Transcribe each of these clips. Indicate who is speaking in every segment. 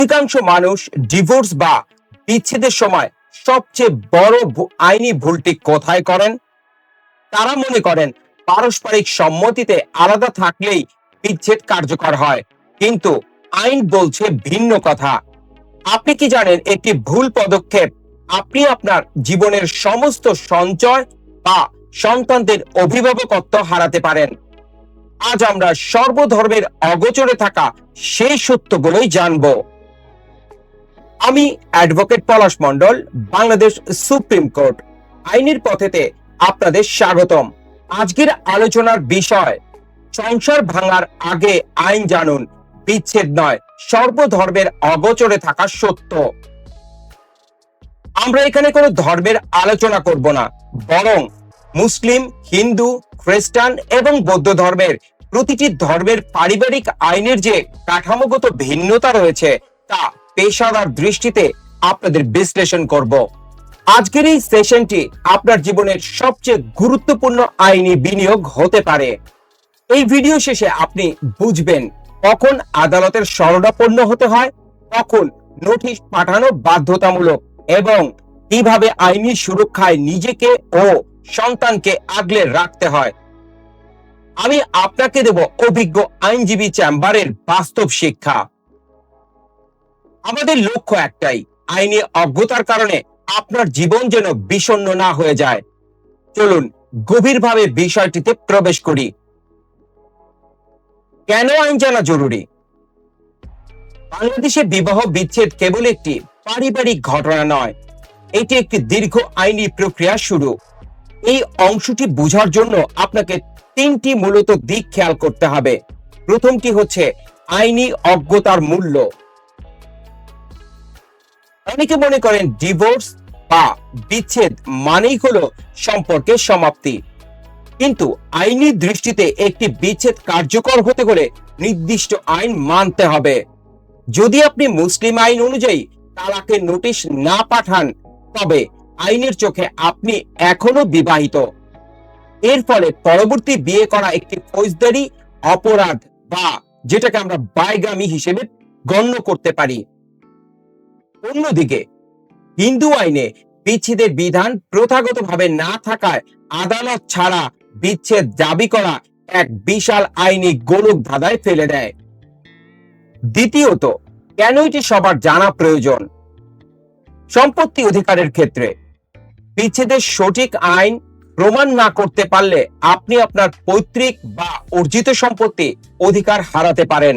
Speaker 1: অধিকাংশ মানুষ ডিভোর্স বা বিচ্ছেদের সময় সবচেয়ে বড় আইনি ভুলটি কোথায় করেন? তারা মনে করেন পারস্পরিক সম্মতিতে আলাদা থাকলেই বিচ্ছেদ কার্যকর হয়, কিন্তু আইন বলছে ভিন্ন কথা। আপনি কি জানেন একটি ভুল পদক্ষেপ আপনি আপনার জীবনের সমস্ত সঞ্চয় বা সন্তানদের অভিভাবকত্ব হারাতে পারেন? আজ আমরা সর্বধর্মের অগোচরে থাকা সেই সত্যগুলোই জানবো। আমি অ্যাডভোকেট পলাশ মণ্ডল, বাংলাদেশ সুপ্রিম কোর্ট আইনের পথেতে আপনাদের স্বাগতম। আজকের আলোচনার বিষয়, সংসার ভাঙার আগে আইন জানুন, বিচ্ছেদ নয় সর্বধর্মের অগোচরে থাকা সত্য। আমরা এখানে কোনো ধর্মের আলোচনা করব না, বরং মুসলিম, হিন্দু, খ্রিস্টান এবং বৌদ্ধ ধর্মের প্রতিটি ধর্মের পারিবারিক আইনের যে কাঠামোগত ভিন্নতা রয়েছে তা পেশাদার দৃষ্টিতে আপনাদের বিশ্লেষণ করব। আজকের এই সেশনটি আপনার জীবনের সবচেয়ে গুরুত্বপূর্ণ আইনি বিনিয়োগ হতে পারে। এই ভিডিও শেষে আপনি বুঝবেন কখন আদালতের শরণাপন্ন হতে হয়, কখন নোটিশ পাঠানো বাধ্যতামূলক এবং কিভাবে আইনি সুরক্ষায় নিজেকে ও সন্তানকে আগলে রাখতে হয়। আমি আপনাকে দেব অভিজ্ঞ আইনজীবী চেম্বারের বাস্তব শিক্ষা। আমাদের লক্ষ্য একটাই, আইনি অজ্ঞতার কারণে আপনার জীবন যেন বিষণ্ণ না হয়ে যায়। চলুন গভীরভাবে বিষয়টিতে প্রবেশ করি। কেন আইন জানা জরুরি? বাংলাদেশে বিবাহ বিচ্ছেদ কেবল একটি পারিবারিক ঘটনা নয়, এটি একটি দীর্ঘ আইনি প্রক্রিয়া শুরু। এই অংশটি বোঝার জন্য আপনাকে তিনটি মূলত দিক খেয়াল করতে হবে। প্রথমটি হচ্ছে আইনি অজ্ঞতার মূল্য। অনেকে মনে করেন ডিভোর্স বা বিচ্ছেদ মানেই হলো সম্পর্কের সমাপ্তি, কিন্তু আইনি দৃষ্টিতে একটি বিচ্ছেদ কার্যকর হতে হলে নির্দিষ্ট আইন মানতে হবে। যদি আপনি মুসলিম আইন অনুযায়ী তালাকের নোটিশ না পাঠান, তবে আইনের চোখে আপনি এখনো বিবাহিত। এর ফলে পরবর্তী বিয়ে করা একটি ফৌজদারি অপরাধ বা যেটাকে আমরা বাইগামি হিসেবে গণ্য করতে পারি। অন্যদিকে হিন্দু আইনে বিচ্ছেদের বিধান প্রথাগতভাবে না থাকায় আদালত ছাড়া বিচ্ছেদ দাবি করা এক বিশাল আইনি গোলক ধাঁধায় ফেলে দেয়। দ্বিতীয়ত, কেন এটি সবার জানা প্রয়োজন? সম্পত্তি অধিকারের ক্ষেত্রে বিচ্ছেদের সঠিক আইন প্রমাণ না করতে পারলে আপনি আপনার পৈতৃক বা অর্জিত সম্পত্তি অধিকার হারাতে পারেন।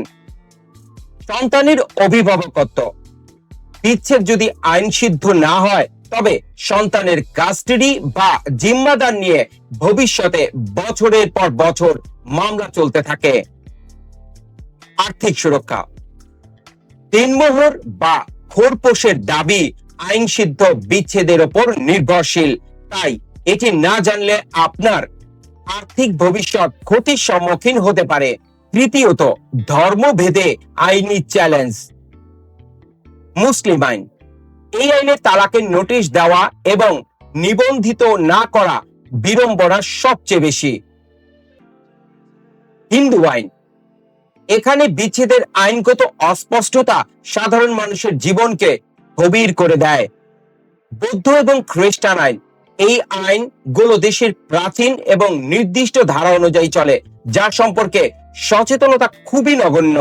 Speaker 1: সন্তানের অভিভাবকত্ব, বিচ্ছেদ যদি আইন সিদ্ধ না হয়, তবে সন্তানের কাস্টাডি বা জিম্মাদার নিয়ে ভবিষ্যতে বছরের পর বছর মামলা চলতে থাকে। আর্থিক সুরক্ষা, দিনমোহর বা খোরপোশের দাবি আইন সিদ্ধ বিচ্ছেদের উপর নির্ভরশীল, তাই এটি না জানলে আপনার আর্থিক ভবিষ্যৎ ক্ষতির সম্মুখীন হতে পারে। তৃতীয়ত, ধর্মভেদে আইনি চ্যালেঞ্জ। মুসলিম আইন, এই আইনে তালাকের নোটিশ দেওয়া এবং নিবন্ধিত না করা বিড়ম্বনা সবচেয়ে বেশি। হিন্দু আইন, এখানে বিচ্ছেদের আইনগত অস্পষ্টতা সাধারণ মানুষের জীবনকে গভীর করে দেয়। বৌদ্ধ এবং খ্রিস্টান আইন, এই আইনগুলো দেশের প্রাচীন এবং নির্দিষ্ট ধারা অনুযায়ী চলে, যার সম্পর্কে সচেতনতা খুবই নগণ্য।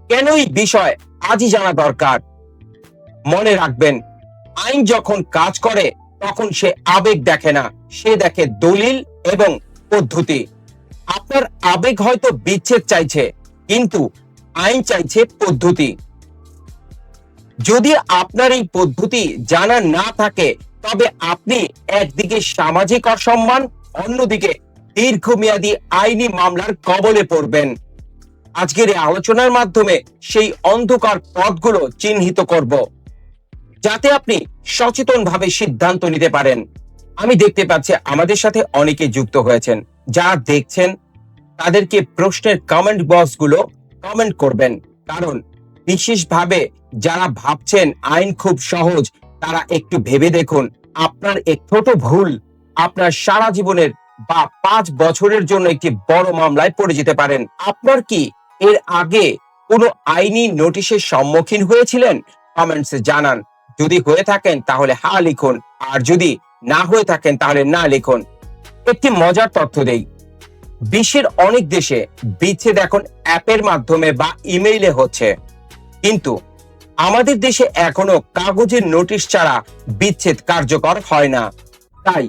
Speaker 1: কেন এই বিষয় আজই জানা দরকার? মনে রাখবেন, আইন যখন কাজ করে তখন সে আবেগ দেখে না, সে দেখে দলিল এবং পদ্ধতি। আপনার আবেগ হয়তো বিচ্ছেদ চাইছে, কিন্তু আইন চাইছে পদ্ধতি। যদি আপনার এই পদ্ধতি জানা না থাকে, তবে আপনি একদিকে সামাজিক অসম্মান, অন্যদিকে দীর্ঘমেয়াদী আইনি মামলার কবলে পড়বেন। আজকের এই আলোচনার মাধ্যমে সেই অন্ধকার পথগুলো চিহ্নিত করব, যাতে আপনি সচেতনভাবে সিদ্ধান্ত নিতে পারেন। আমি দেখতে পাচ্ছি আমাদের সাথে অনেকে যুক্ত হয়েছেন। যারা দেখছেন তাদেরকে প্রশ্নের কমেন্ট বক্সগুলো কমেন্ট করবেন, কারণ বিশেষভাবে যারা ভাবছেন আইন খুব সহজ, তারা একটু ভেবে দেখুন, আপনার এক ছোট ভুল আপনার সারা জীবনের বা 5 বছরের জন্য একটি বড় মামলায় পড়ে যেতে পারেন। আপনার কি এর আগে কোনো আইনি নোটিশের সম্মুখীন হয়েছিলেন? কমেন্টসে জানান। যদি হয়ে থাকেন তাহলে হ্যাঁ লিখুন, আর যদি না হয়ে থাকেন তাহলে না লিখুন। একটি মজার তথ্য দেই, বিশ্বের অনেক দেশে বিচ্ছেদ এখন অ্যাপের মাধ্যমে বা ইমেইলে হচ্ছে, কিন্তু আমাদের দেশে এখনো কাগজের নোটিশ ছাড়া বিচ্ছেদ কার্যকর হয় না। তাই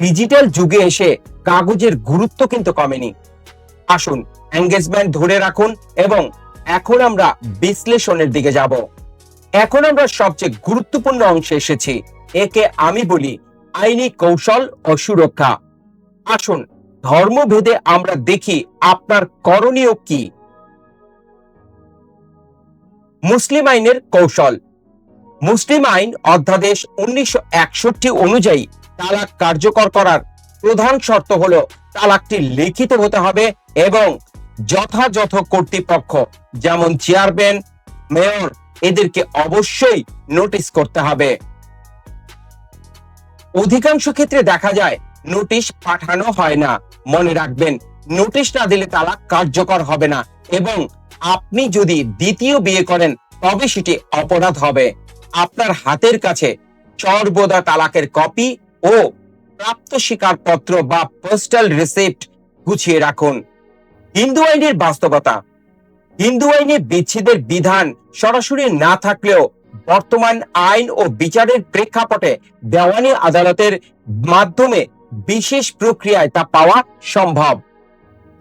Speaker 1: ডিজিটাল যুগে এসে কাগজের গুরুত্ব কিন্তু কমেনি। আসুন এঙ্গেজমেন্ট ধরে রাখুন, এবং এখন আমরা বিশ্লেষণের দিকে যাব। এখন আমরা সবচেয়ে গুরুত্বপূর্ণ অংশে এসেছি, একে আমি বলি আইনি কৌশল ও সুরক্ষা। আসুন ধর্মভেদে আমরা দেখি আপনার করণীয় কি। মুসলিম আইনের কৌশল। মুসলিম আইন অধ্যাদেশ 1961 অনুযায়ী তালাক কার্যকর করার প্রধান শর্ত হলো তালাকটি লিখিত হতে হবে এবং যথাযথ কর্তৃপক্ষ, যেমন চেয়ারম্যান, মেয়র, এদেরকে অবশ্যই নোটিশ করতে হবে। অধিকাংশ ক্ষেত্রে দেখা যায় নোটিশ পাঠানো হয় না। মনে রাখবেন, নোটিশ না দিলে তালাক কার্যকর হবে না, এবং আপনি যদি দ্বিতীয় বিয়ে করেন তবে সেটি অপরাধ হবে। আপনার হাতের কাছে সর্বদা তালাকের কপি ও প্রাপ্ত স্বীকারপত্র বা পোস্টাল রিসিপ্ট গুছিয়ে রাখুন। হিন্দু আইনের বাস্তবতা। হিন্দু আইনে বিচ্ছেদের বিধান সরাসরি না থাকলেও বর্তমান আইন ও বিচারের প্রেক্ষাপটে দেওয়ানি আদালতের মাধ্যমে বিশেষ প্রক্রিয়ায় তা পাওয়া সম্ভব।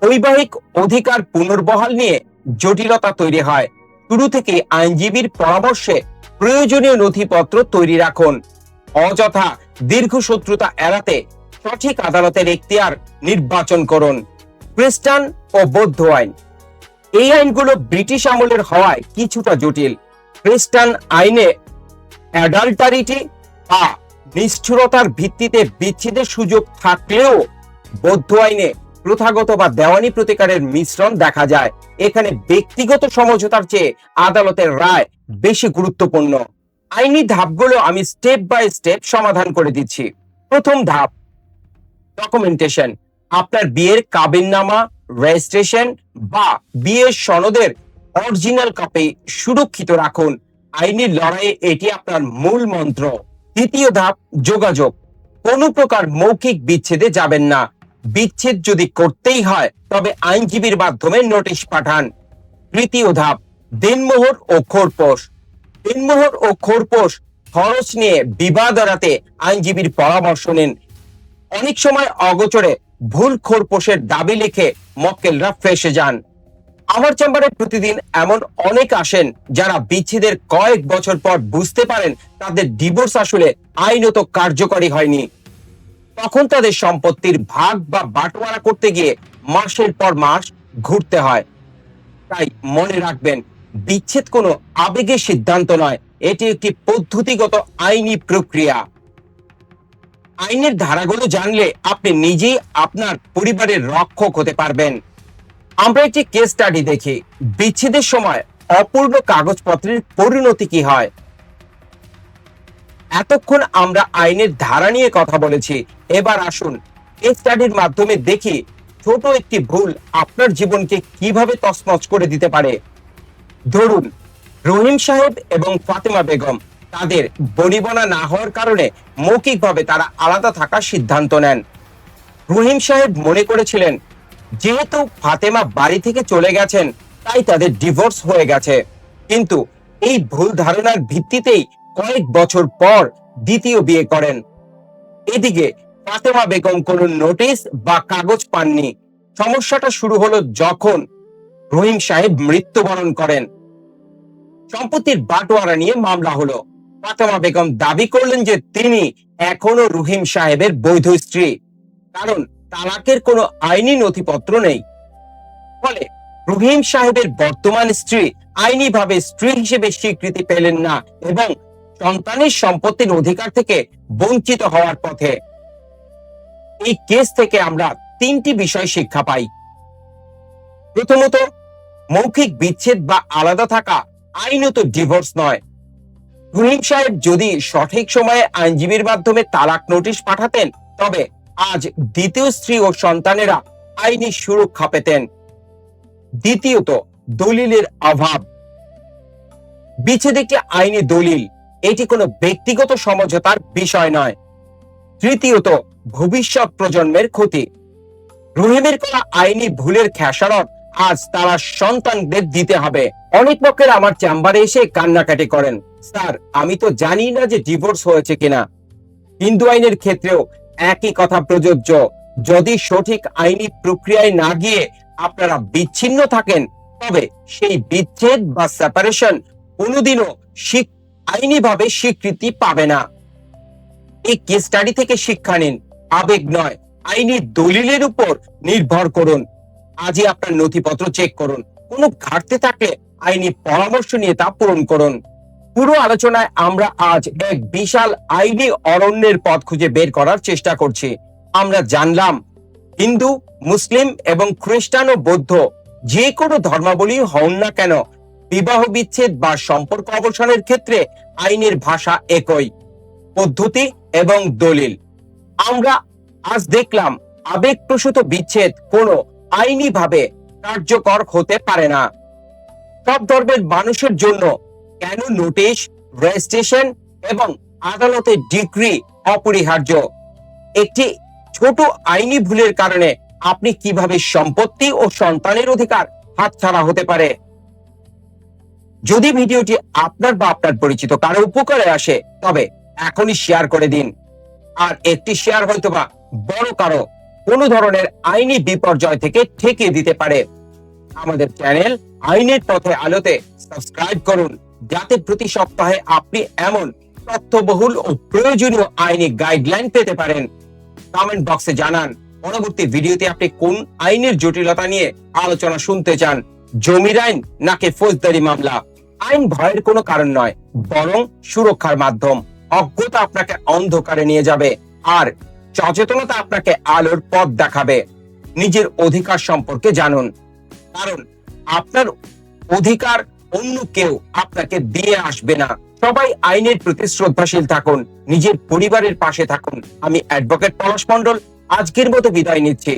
Speaker 1: বৈবাহিক অধিকার পুনর্বহাল নিয়ে জটিলতা তৈরি হয়। শুরু থেকে আইনজীবীর পরামর্শে প্রয়োজনীয় নথিপত্র তৈরি রাখুন। অযথা দীর্ঘসূত্রতা এড়াতে সঠিক আদালতের এখতিয়ার নির্বাচন করুন। খ্রিস্টান ও বৌদ্ধ আইন। এই আইনগুলো ব্রিটিশ আমলের হওয়ায় কিছুটা জটিল। খ্রিস্টান আইনে অ্যাডাল্টারিটি বা নিষ্ঠুরতার ভিত্তিতে বিচ্ছেদের সুযোগ থাকলেও বৌদ্ধ আইনে প্রথাগত বা দেওয়ানি প্রতিকারের মিশ্রণ দেখা যায়। এখানে ব্যক্তিগত সমঝোতার চেয়ে আদালতের রায় বেশি গুরুত্বপূর্ণ। আইনি ধাপগুলো আমি স্টেপ বাই স্টেপ সমাধান করে দিচ্ছি। প্রথম ধাপ, ডকুমেন্টেশন। আপনার বিয়ের কাবিননামা, রেজিস্ট্রেশন বা বিয়ের সনদের অরিজিনাল কপি সুরক্ষিত রাখুন। আইনি লড়াইয়ে এটি আপনার মূল মন্ত্র। দ্বিতীয় ধাপ, যোগাযোগ। কোনো প্রকার মৌখিক বিচ্ছেদে যাবেন না। বিচ্ছেদ যদি করতেই হয় তবে আইনজীবীর মাধ্যমে নোটিশ পাঠান। তৃতীয় ধাপ, দিনমোহর ও খোরপোশ। দিনমোহর ও খোরপোশ খরচ নিয়ে বিবাদ এড়াতে আইনজীবীর পরামর্শ নিন। অনেক সময় অগোচরে ভুল খোরপোশের দাবি লিখে মক্কেলরা ফেঁসে যান। আমার চেম্বারে প্রতিদিন এমন অনেক আসেন যারা বিচ্ছেদের কয়েক বছর পর বুঝতে পারেন তাদের ডিভোর্স আসলে আইনত কার্যকরী হয়নি। তখন তাদের সম্পত্তির ভাগ বা বাটোয়ারা করতে গিয়ে মাসের পর মাস ঘুরতে হয়। তাই মনে রাখবেন, বিচ্ছেদ কোনো আবেগের সিদ্ধান্ত নয়, এটি একটি পদ্ধতিগত আইনি প্রক্রিয়া। আইনের ধারাগুলো জানলে আপনি নিজেই আপনার পরিবারের রক্ষক হতে পারবেন। আমরা একটি কেস স্টাডি দেখি। বিচ্ছেদের সময় অপূর্ণ কাগজপত্রের পরিণতি কি হয়। এতক্ষণ আমরা আইনের ধারা নিয়ে কথা বলেছি, এবার আসুন কেস স্টাডির মাধ্যমে দেখি ছোট একটি ভুল আপনার জীবনকে কিভাবে তছনছ করে দিতে পারে। ধরুন, রহিম সাহেব এবং ফাতেমা বেগম তাদের বনিবনা না হওয়ার কারণে মৌখিকভাবে তারা আলাদা থাকার সিদ্ধান্ত নেন। রহিম সাহেব মনে করেছিলেন যেহেতু ফাতেমা বাড়ি থেকে চলে গেছেন তাই তাদের ডিভোর্স হয়ে গেছে, কিন্তু এই ভুল ধারণার ভিত্তিতেই কয়েক বছর পর দ্বিতীয় বিয়ে করেন। এদিকে ফাতেমা বেগম কোনো নোটিশ বা কাগজ পাননি। সমস্যাটা শুরু হলো যখন রহিম সাহেব মৃত্যুবরণ করেন। সম্পত্তির বাটোয়ারা নিয়ে মামলা হলো। ফাতেমা বেগম দাবি করলেন যে তিনি এখনো রহিম সাহেবের বৈধ স্ত্রী, কারণ তালাকের কোনো আইনি নথিপত্র নেই। ফলে রহিম সাহেবের বর্তমান স্ত্রী আইনিভাবে স্ত্রী হিসেবে স্বীকৃতি পেলেন না এবং সন্তানের সম্পত্তির অধিকার থেকে বঞ্চিত হওয়ার পথে। এই কেস থেকে আমরা তিনটি বিষয় শিক্ষা পাই। প্রথমত, মৌখিক বিচ্ছেদ বা আলাদা থাকা আইনত ডিভোর্স নয়। রহিম সাহেব যদি সঠিক সময়ে আইনজীবীর মাধ্যমে তালাক নোটিশ পাঠাতেন তবে আজ দ্বিতীয় স্ত্রী ও সন্তানেরা আইনি সুরক্ষা পেতেন। দ্বিতীয়ত, দলিলের অভাব। বিচ্ছেদ একটি আইনি দলিল, এটি কোনো ব্যক্তিগত সমঝোতার বিষয় নয়। তৃতীয়ত, ভবিষ্যৎ প্রজন্মের ক্ষতি। রহিমের করা আইনি ভুলের খেসারত আজ তারা সন্তানদের দিতে হবে। অনেক পক্ষের আমার চেম্বারে এসে কান্নাকাটি করেন, স্যার আমি তো জানি না যে ডিভোর্স হয়েছে কিনা। হিন্দু আইনের ক্ষেত্রেও একই কথা প্রযোজ্য। যদি সঠিক আইনি প্রক্রিয়ায় না গিয়ে আপনারা বিচ্ছিন্ন থাকেন, তবে সেই বিচ্ছেদ বা সেপারেশন কোনোদিনও আইনিভাবে স্বীকৃতি পাবে না। এই কেস স্টাডি থেকে শিক্ষা নিন, আবেগ নয় আইনি দলিলের উপর নির্ভর করুন। আজই আপনার নথিপত্র চেক করুন, কোনো ঘাটতি থাকলে আইনি পরামর্শ নিয়ে তা পূরণ করুন। পুরো আলোচনায় আমরা আজ এক বিশাল আইনি অরণ্যের পথ খুঁজে বের করার চেষ্টা করছি। আমরা জানলাম হিন্দু, মুসলিম এবং খ্রিস্টান ও বৌদ্ধ যে কোনো ধর্মাবলম্বী হন না কেন, বিবাহ বিচ্ছেদ বা সম্পর্ক অবসানের ক্ষেত্রে আইনের ভাষা একই, পদ্ধতি এবং দলিল। আমরা আজ দেখলাম আবেগপ্রসূত বিচ্ছেদ কোনো আইনিভাবে কার্যকর হতে পারে না। সব ধর্মের মানুষের জন্য কেন নোটিশ, রেজিস্ট্রেশন এবং আদালতের ডিক্রি অপরিহার্য? একটি ছোট আইনি ভুলের কারণে আপনি কিভাবে সম্পত্তি ও সন্তানের অধিকার হাতছাড়া হতে পারে? যদি ভিডিওটি আপনার বা আপনার পরিচিত কারো উপকারে আসে, তবে এখনই শেয়ার করে দিন। আর একটি শেয়ার হয়তোবা বড় কারো কোনো ধরনের আইনি বিপর্যয় থেকে ঠেকিয়ে দিতে পারে। আমাদের চ্যানেল আইনের পথে আলোতে সাবস্ক্রাইব করুন, যাতে প্রতি সপ্তাহে আপনি এমন তথ্যবহুল ও প্রয়োজনীয় আইনি গাইডলাইন পেতে পারেন। কমেন্ট বক্সে জানান পরবর্তী ভিডিওতে আপনি কোন আইনের জটিলতা নিয়ে আলোচনা শুনতে চান, জমির আইন নাকি ফৌজদারি মামলা। আইন ভয়ের কোনো কারণ নয়, বরং সুরক্ষার মাধ্যম। অজ্ঞতা আপনাকে অন্ধকারে নিয়ে যাবে, আর সচেতনতা আপনাকে আলোর পথ দেখাবে। নিজের অধিকার সম্পর্কে জানুন, কারণ আপনার অধিকার অন্য কেউ আপনাকে দিয়ে আসবে না। সবাই আইনের প্রতি শ্রদ্ধাশীল থাকুন, নিজের পরিবারের পাশে থাকুন। আমি অ্যাডভোকেট পলাশ মণ্ডল আজকের মতো বিদায় নিচ্ছি।